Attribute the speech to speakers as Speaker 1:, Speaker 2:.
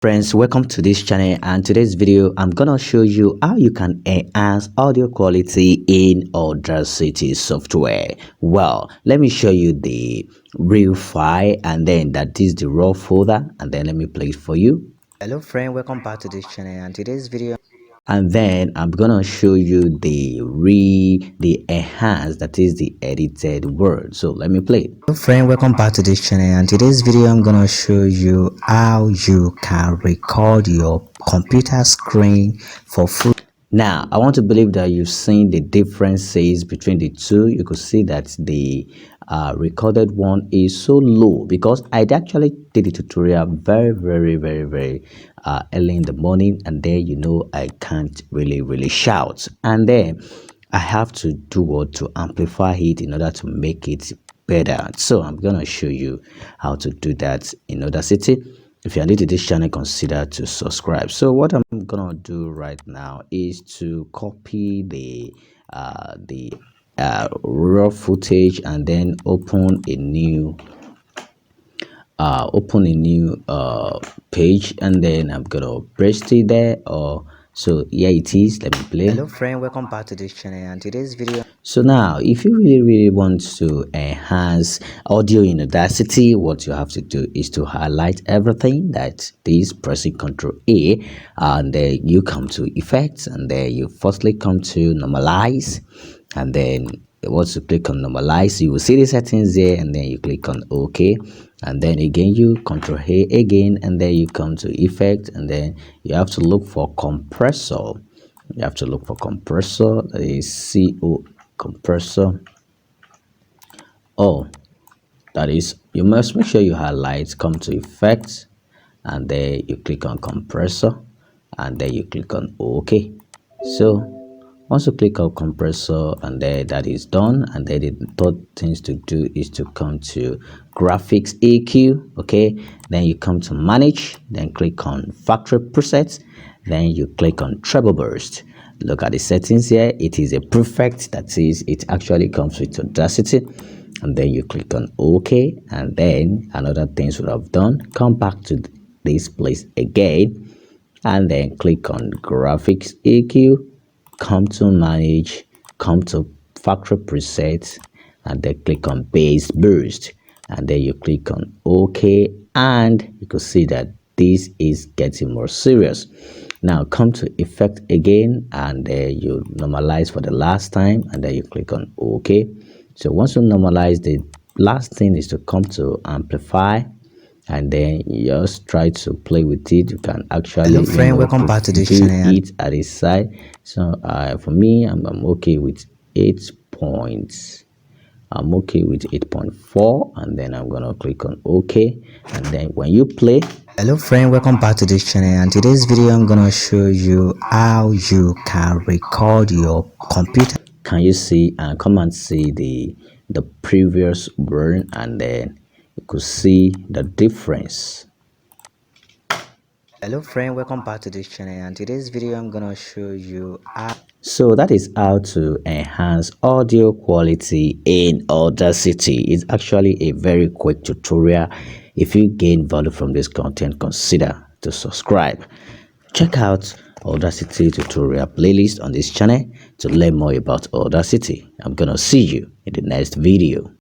Speaker 1: Friends, welcome to this channel, and today's video I'm gonna show you how you can enhance audio quality in Audacity software. Well, let me show you the real file, and then that is the raw folder, and then let me play it for you. Hello friend, welcome back to this channel, and today's video, and then I'm gonna show you the enhanced, that is the edited word. So let me play it. Hello friend, welcome back to this channel, and today's video I'm gonna show you how you can record your computer screen for free. Now, I want to believe that you've seen the differences between the two. You could see that the recorded one is so low because I actually did the tutorial very early in the morning, and then I can't really shout, and then I have to do what to amplify it in order to make it better. So I'm gonna show you how to do that in Audacity. If you're new to this channel, consider to subscribe. So what I'm gonna do right now is to copy the raw footage and then open a new page, and then I'm gonna paste it there. Or so here it is. Let me play. Hello friend, welcome back to this channel, and today's video. So now, if you really want to enhance audio in Audacity, what you have to do is to highlight everything. That is pressing Ctrl A, and then you come to effects, and then you firstly come to normalize, and then once you click on normalize, you will see the settings there, and then you click on OK, and then again you Ctrl A again, and then you come to effect, and then you have to look for compressor. You have to look for compressor, that is CO compressor. Oh, that is, you must make sure you highlight, come to effects, and then you click on compressor, and then you click on OK. So once you click on compressor, and then that is done, and then the third things to do is to come to graphics EQ. Okay, then you come to manage, then click on factory presets, then you click on treble burst. Look at the settings here. It is a perfect, that is, it actually comes with Audacity, and then you click on OK, and then another things would have done, come back to this place again, and then click on graphics EQ, come to manage, come to factory presets, and then click on bass burst, and then you click on OK, and you can see that this is getting more serious. Now come to effect again, and then you normalize for the last time, and then you click on OK. So once you normalize, the last thing is to come to amplify, and then you just try to play with it. You can actually,
Speaker 2: hello friend, welcome back to this channel.
Speaker 1: It at this side. So for me, I'm okay with 8 points. I'm okay with 8.4, and then I'm gonna click on OK, and then when you play.
Speaker 2: Hello friend, welcome back to this channel, and today's video I'm gonna show you how you can record your computer.
Speaker 1: Can you see, and come and see the previous one, and then you could see the difference.
Speaker 2: Hello friend, welcome back to this channel, and today's video I'm gonna show you how.
Speaker 1: So that is how to enhance audio quality in Audacity. It's actually a very quick tutorial. If you gain value from this content, consider to subscribe. Check out Audacity tutorial playlist on this channel to learn more about Audacity. I'm gonna see you in the next video.